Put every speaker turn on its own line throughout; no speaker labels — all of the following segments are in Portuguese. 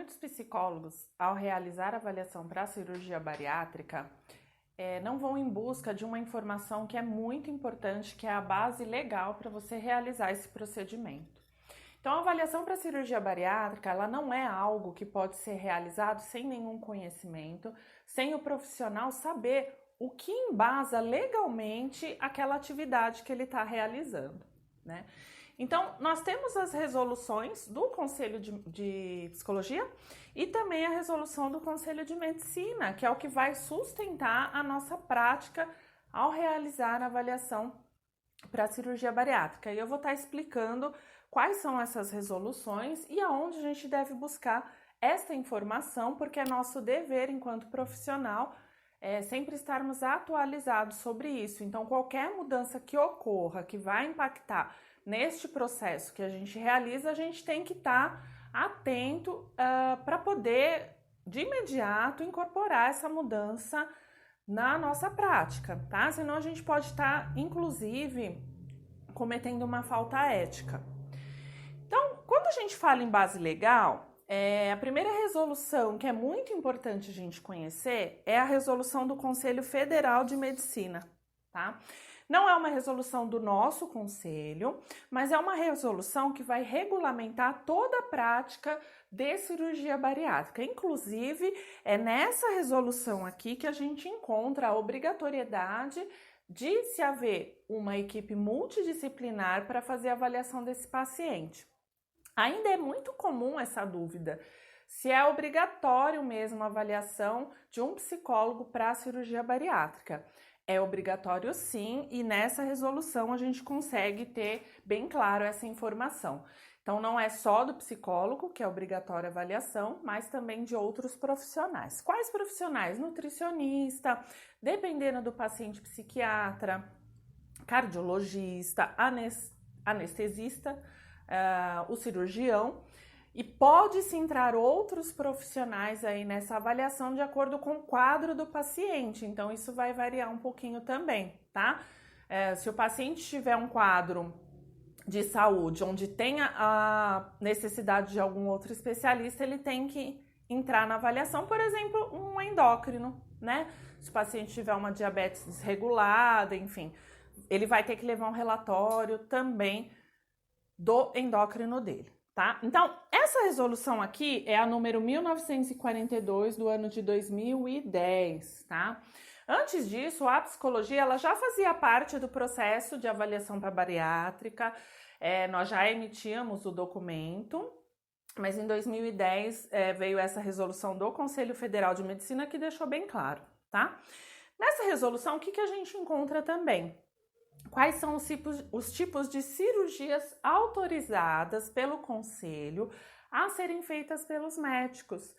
muitos psicólogos, ao realizar a avaliação para a cirurgia bariátrica, não vão em busca de uma informação que é muito importante, que é a base legal para você realizar esse procedimento. Então, a avaliação para a cirurgia bariátrica, ela não é algo que pode ser realizado sem nenhum conhecimento, sem o profissional saber o que embasa legalmente aquela atividade que ele está realizando, né? Então, nós temos as resoluções do Conselho de Psicologia e também a resolução do Conselho de Medicina, que é o que vai sustentar a nossa prática ao realizar a avaliação para a cirurgia bariátrica. E eu vou estar explicando quais são essas resoluções e aonde a gente deve buscar esta informação, porque é nosso dever enquanto profissional sempre estarmos atualizados sobre isso. Então, qualquer mudança que ocorra, que vai impactar neste processo que a gente realiza, a gente tem que estar atento para poder, de imediato, incorporar essa mudança na nossa prática, tá? Senão a gente pode estar, inclusive, cometendo uma falta ética. Então, quando a gente fala em base legal, a primeira resolução que é muito importante a gente conhecer é a resolução do Conselho Federal de Medicina, tá? Não é uma resolução do nosso conselho, mas é uma resolução que vai regulamentar toda a prática de cirurgia bariátrica. Inclusive, é nessa resolução aqui que a gente encontra a obrigatoriedade de se haver uma equipe multidisciplinar para fazer a avaliação desse paciente. Ainda é muito comum essa dúvida, se é obrigatório mesmo a avaliação de um psicólogo para a cirurgia bariátrica. É obrigatório sim, e nessa resolução a gente consegue ter bem claro essa informação. Então não é só do psicólogo que é obrigatória a avaliação, mas também de outros profissionais. Quais profissionais? Nutricionista, dependendo do paciente, psiquiatra, cardiologista, anestesista, o cirurgião, e pode-se entrar outros profissionais aí nessa avaliação de acordo com o quadro do paciente, então isso vai variar um pouquinho também, tá? Se o paciente tiver um quadro de saúde onde tenha a necessidade de algum outro especialista, ele tem que entrar na avaliação, por exemplo, um endócrino, né? Se o paciente tiver uma diabetes desregulada, enfim, ele vai ter que levar um relatório também do endócrino dele, tá? Então, essa resolução aqui é a número 1942 do ano de 2010, tá? Antes disso, a psicologia ela já fazia parte do processo de avaliação para bariátrica, nós já emitíamos o documento, mas em 2010 veio essa resolução do Conselho Federal de Medicina que deixou bem claro, tá? Nessa resolução, o que a gente encontra também? Quais são os tipos de cirurgias autorizadas pelo conselho a serem feitas pelos médicos?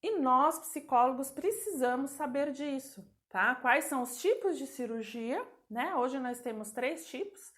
E nós, psicólogos, precisamos saber disso, tá? Quais são os tipos de cirurgia, né? Hoje nós temos 3 tipos,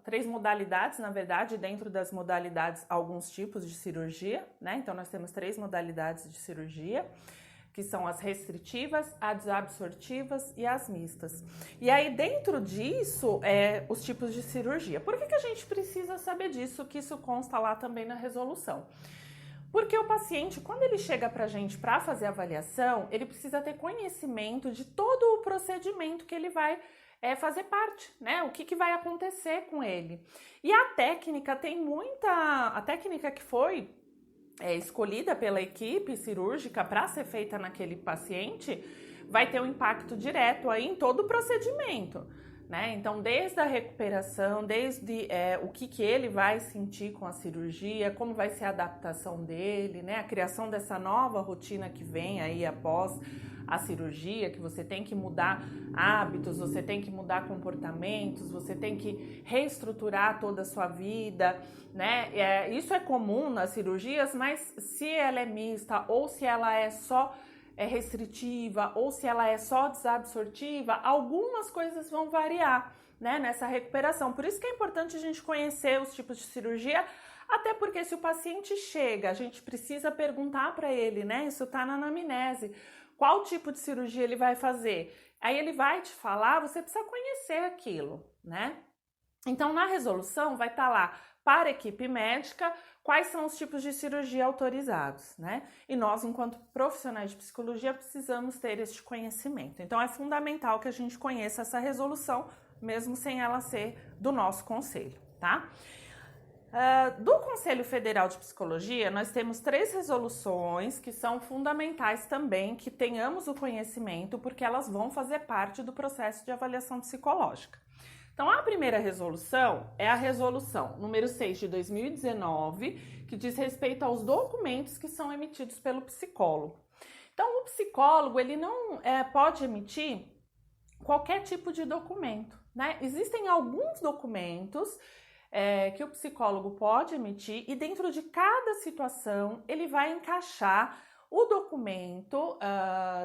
3 modalidades, na verdade, dentro das modalidades, alguns tipos de cirurgia, né? Então, nós temos 3 modalidades de cirurgia, que são as restritivas, as absortivas e as mistas. E aí, dentro disso, os tipos de cirurgia. Por que a gente precisa saber disso, que isso consta lá também na resolução? Porque o paciente, quando ele chega pra gente para fazer a avaliação, ele precisa ter conhecimento de todo o procedimento que ele vai fazer parte, né? O que vai acontecer com ele. E a técnica a técnica que foi escolhida pela equipe cirúrgica para ser feita naquele paciente, vai ter um impacto direto aí em todo o procedimento, né? Então, desde a recuperação, desde o que ele vai sentir com a cirurgia, como vai ser a adaptação dele, né? A criação dessa nova rotina que vem aí após a cirurgia, que você tem que mudar hábitos, você tem que mudar comportamentos, você tem que reestruturar toda a sua vida, né? Isso é comum nas cirurgias, mas se ela é mista ou se ela é só restritiva ou se ela é só desabsortiva, algumas coisas vão variar, né, nessa recuperação. Por isso que é importante a gente conhecer os tipos de cirurgia, até porque se o paciente chega, a gente precisa perguntar para ele, né? Isso tá na anamnese. Qual tipo de cirurgia ele vai fazer? Aí ele vai te falar, você precisa conhecer aquilo, né? Então, na resolução vai estar lá para a equipe médica quais são os tipos de cirurgia autorizados, né? E nós, enquanto profissionais de psicologia, precisamos ter este conhecimento. Então, é fundamental que a gente conheça essa resolução, mesmo sem ela ser do nosso conselho, tá? Do Conselho Federal de Psicologia, nós temos 3 resoluções que são fundamentais também que tenhamos o conhecimento, porque elas vão fazer parte do processo de avaliação psicológica. Então, a primeira resolução é a resolução número 6 de 2019, que diz respeito aos documentos que são emitidos pelo psicólogo. Então, o psicólogo, ele não pode emitir qualquer tipo de documento, né? Existem alguns documentos que o psicólogo pode emitir e dentro de cada situação ele vai encaixar o documento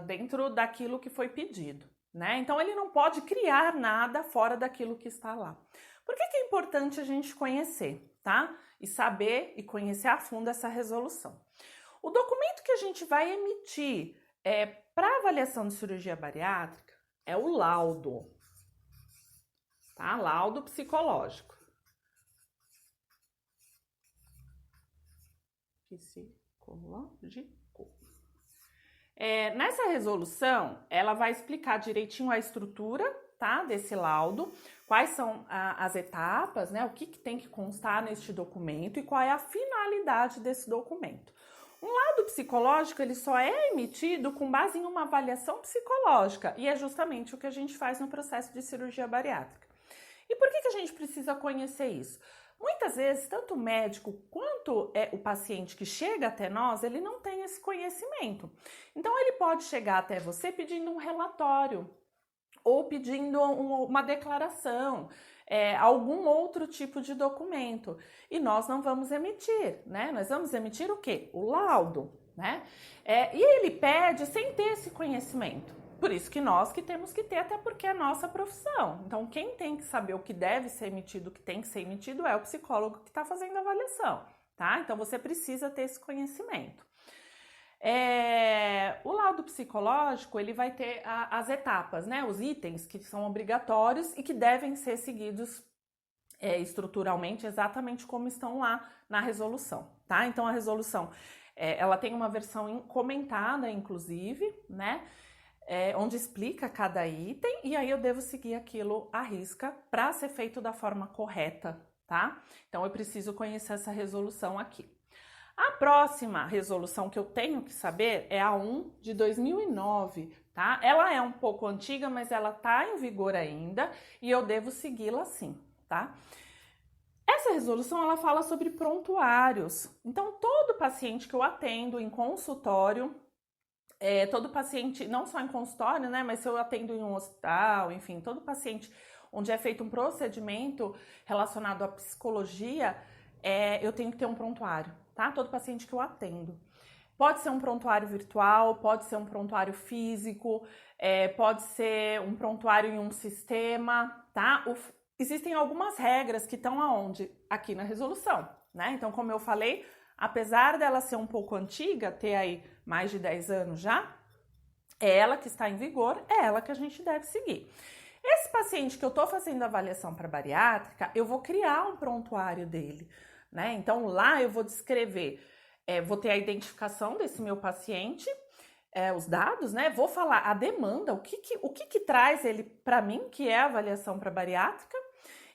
dentro daquilo que foi pedido, né? Então ele não pode criar nada fora daquilo que está lá. Por que é importante a gente conhecer, tá? E saber e conhecer a fundo essa resolução. O documento que a gente vai emitir para avaliação de cirurgia bariátrica é o laudo, tá? Laudo psicológico. Psicológico. Nessa resolução, ela vai explicar direitinho a estrutura, tá, desse laudo, quais são as etapas, né, o que tem que constar neste documento e qual é a finalidade desse documento. Um laudo psicológico, ele só é emitido com base em uma avaliação psicológica e é justamente o que a gente faz no processo de cirurgia bariátrica. E por que a gente precisa conhecer isso? Muitas vezes, tanto o médico quanto o paciente que chega até nós, ele não tem esse conhecimento. Então, ele pode chegar até você pedindo um relatório ou pedindo uma declaração, algum outro tipo de documento. E nós não vamos emitir, né? Nós vamos emitir o quê? O laudo, né? E ele pede sem ter esse conhecimento. Por isso que nós que temos que ter, até porque é a nossa profissão. Então, quem tem que saber o que deve ser emitido, o que tem que ser emitido, é o psicólogo que está fazendo a avaliação, tá? Então, você precisa ter esse conhecimento. O laudo psicológico, ele vai ter as etapas, né? Os itens que são obrigatórios e que devem ser seguidos estruturalmente, exatamente como estão lá na resolução, tá? Então, a resolução, ela tem uma versão comentada, inclusive, né? Onde explica cada item e aí eu devo seguir aquilo à risca para ser feito da forma correta, tá? Então eu preciso conhecer essa resolução aqui. A próxima resolução que eu tenho que saber é a 1 de 2009, tá? Ela é um pouco antiga, mas ela tá em vigor ainda e eu devo segui-la sim, tá? Essa resolução, ela fala sobre prontuários. Então, todo paciente que eu atendo em consultório, todo paciente, não só em consultório, né, mas se eu atendo em um hospital, enfim, todo paciente onde é feito um procedimento relacionado à psicologia, eu tenho que ter um prontuário, tá? Todo paciente que eu atendo. Pode ser um prontuário virtual, pode ser um prontuário físico, pode ser um prontuário em um sistema, tá? Existem algumas regras que estão aonde? Aqui na resolução, né? Então, como eu falei, apesar dela ser um pouco antiga, ter aí mais de 10 anos já, é ela que está em vigor, é ela que a gente deve seguir. Esse paciente que eu estou fazendo avaliação para bariátrica, eu vou criar um prontuário dele, né? Então lá eu vou descrever, vou ter a identificação desse meu paciente, os dados, né? Vou falar a demanda, o que traz ele para mim, que é a avaliação para bariátrica,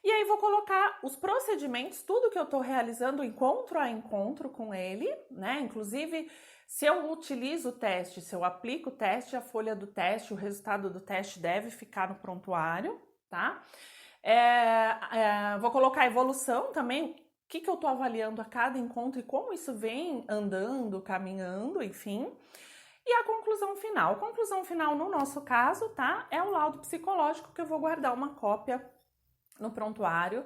e aí vou colocar os procedimentos, tudo que eu estou realizando encontro a encontro com ele, né? Inclusive, se eu utilizo o teste, se eu aplico o teste, a folha do teste, o resultado do teste deve ficar no prontuário, tá? Vou colocar a evolução também, o que eu estou avaliando a cada encontro e como isso vem andando, caminhando, enfim. E a conclusão final. A conclusão final, no nosso caso, tá? É o laudo psicológico que eu vou guardar uma cópia no prontuário,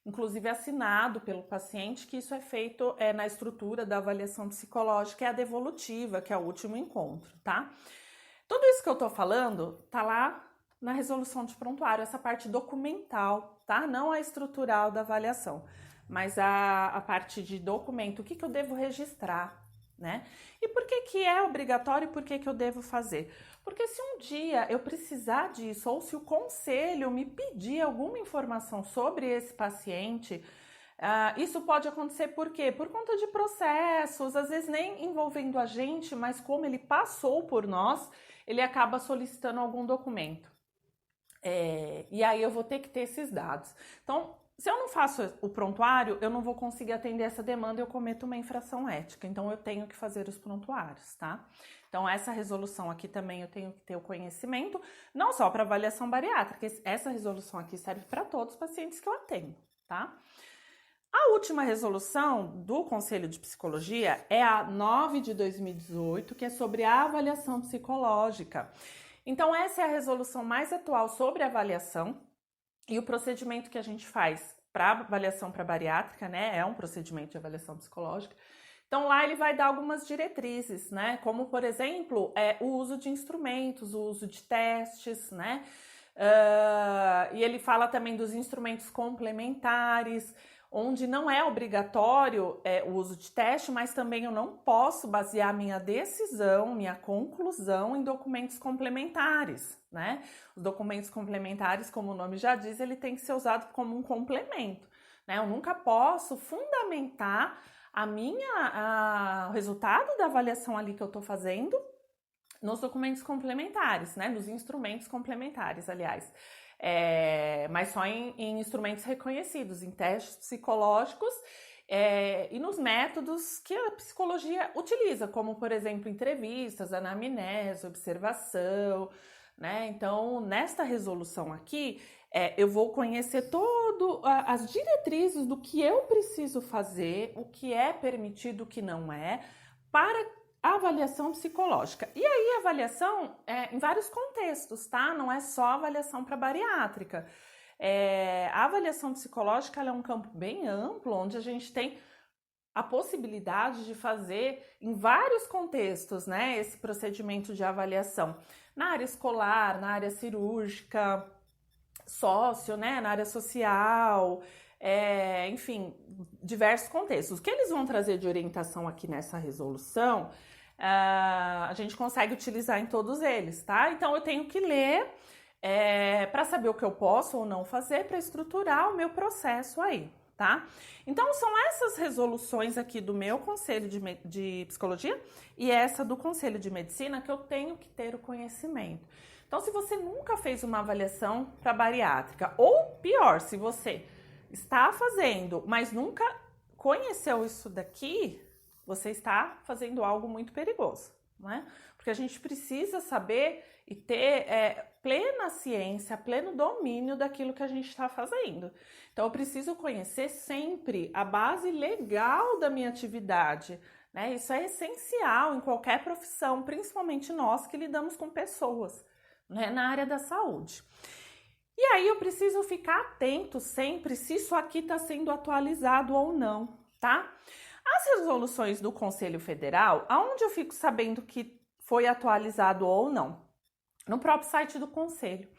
inclusive assinado pelo paciente, que isso é feito na estrutura da avaliação psicológica, é a devolutiva, que é o último encontro, tá? Tudo isso que eu tô falando tá lá na resolução de prontuário, essa parte documental, tá? Não a estrutural da avaliação, mas a parte de documento, o que eu devo registrar, né? E por que é obrigatório e por que eu devo fazer? Porque se um dia eu precisar disso, ou se o conselho me pedir alguma informação sobre esse paciente, Isso pode acontecer por quê? Por conta de processos, às vezes nem envolvendo a gente, mas como ele passou por nós, ele acaba solicitando algum documento. E aí eu vou ter que ter esses dados. Então, se eu não faço o prontuário, eu não vou conseguir atender essa demanda e eu cometo uma infração ética. Então, eu tenho que fazer os prontuários, tá? Então, essa resolução aqui também eu tenho que ter o conhecimento, não só para avaliação bariátrica, essa resolução aqui serve para todos os pacientes que eu atendo, tá? A última resolução do Conselho de Psicologia é a 9 de 2018, que é sobre a avaliação psicológica. Então, essa é a resolução mais atual sobre avaliação e o procedimento que a gente faz para avaliação para bariátrica, né? É um procedimento de avaliação psicológica. Então, lá ele vai dar algumas diretrizes, né? Como, por exemplo, o uso de instrumentos, o uso de testes, né? E ele fala também dos instrumentos complementares, onde não é obrigatório o uso de teste, mas também eu não posso basear minha decisão, minha conclusão em documentos complementares, né? Os documentos complementares, como o nome já diz, ele tem que ser usado como um complemento, né? Eu nunca posso fundamentar o resultado da avaliação ali que eu estou fazendo nos documentos complementares, né? Nos instrumentos complementares, aliás. Mas só em instrumentos reconhecidos, em testes psicológicos e nos métodos que a psicologia utiliza, como, por exemplo, entrevistas, anamnese, observação, né? Então, nesta resolução aqui, eu vou conhecer as diretrizes do que eu preciso fazer, o que é permitido, o que não é, para a avaliação psicológica. E aí, a avaliação em vários contextos, tá? Não é só avaliação para bariátrica. A avaliação psicológica ela é um campo bem amplo, onde a gente tem a possibilidade de fazer em vários contextos, né? Esse procedimento de avaliação. Na área escolar, na área cirúrgica, né? Na área social, enfim, diversos contextos. O que eles vão trazer de orientação aqui nessa resolução, a gente consegue utilizar em todos eles, tá? Então, eu tenho que ler para saber o que eu posso ou não fazer para estruturar o meu processo aí, tá? Então, são essas resoluções aqui do meu Conselho de Psicologia e essa do Conselho de Medicina que eu tenho que ter o conhecimento. Então, se você nunca fez uma avaliação para bariátrica, ou pior, se você está fazendo, mas nunca conheceu isso daqui, você está fazendo algo muito perigoso, né? Porque a gente precisa saber e ter plena ciência, pleno domínio daquilo que a gente está fazendo. Então, eu preciso conhecer sempre a base legal da minha atividade, né? Isso é essencial em qualquer profissão, principalmente nós que lidamos com pessoas, né? Na área da saúde. E aí eu preciso ficar atento sempre se isso aqui está sendo atualizado ou não, tá? As resoluções do Conselho Federal, aonde eu fico sabendo que foi atualizado ou não? No próprio site do Conselho.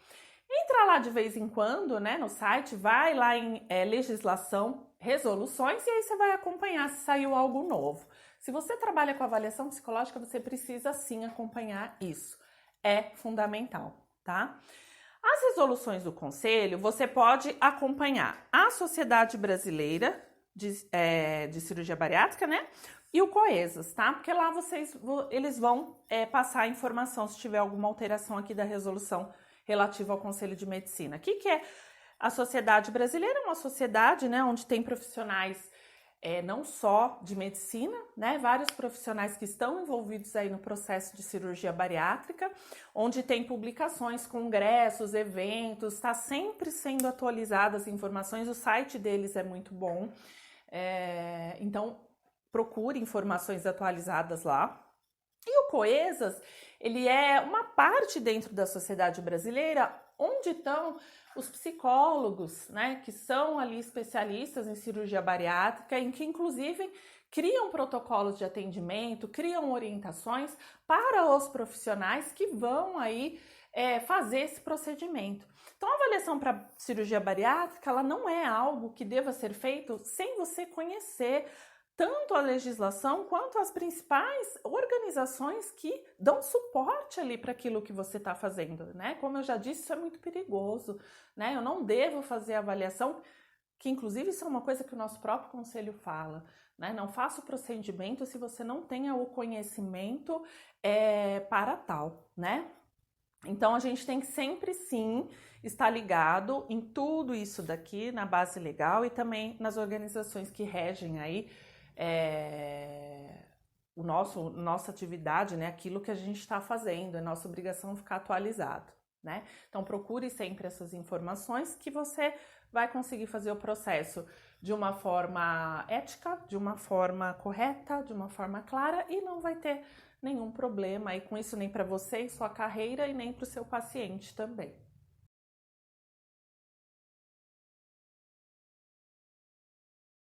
Entra lá de vez em quando, né, no site, vai lá em legislação, resoluções, e aí você vai acompanhar se saiu algo novo. Se você trabalha com avaliação psicológica, você precisa sim acompanhar isso. É fundamental, tá? As resoluções do Conselho, você pode acompanhar a Sociedade Brasileira de Cirurgia Bariátrica, né? E o COESAS, tá? Porque lá eles vão passar a informação se tiver alguma alteração aqui da resolução relativa ao Conselho de Medicina. O que é a Sociedade Brasileira? É uma sociedade, né, onde tem profissionais não só de medicina, né, vários profissionais que estão envolvidos aí no processo de cirurgia bariátrica, onde tem publicações, congressos, eventos, está sempre sendo atualizadas as informações, o site deles é muito bom, então procure informações atualizadas lá. E o COESAS, ele é uma parte dentro da sociedade brasileira onde estão os psicólogos, né, que são ali especialistas em cirurgia bariátrica, em que inclusive criam protocolos de atendimento, criam orientações para os profissionais que vão aí fazer esse procedimento. Então, a avaliação para cirurgia bariátrica, ela não é algo que deva ser feito sem você conhecer tanto a legislação quanto as principais organizações que dão suporte ali para aquilo que você está fazendo, né? Como eu já disse, isso é muito perigoso, né? Eu não devo fazer avaliação que inclusive isso é uma coisa que o nosso próprio conselho fala, né? Não faça o procedimento se você não tenha o conhecimento para tal, né? Então, a gente tem que sempre, sim, estar ligado em tudo isso daqui, na base legal e também nas organizações que regem aí nossa atividade, né? Aquilo que a gente está fazendo, é nossa obrigação ficar atualizado, né? Então, procure sempre essas informações que você vai conseguir fazer o processo de uma forma ética, de uma forma correta, de uma forma clara e não vai ter nenhum problema aí com isso, nem para você e sua carreira e nem para o seu paciente também.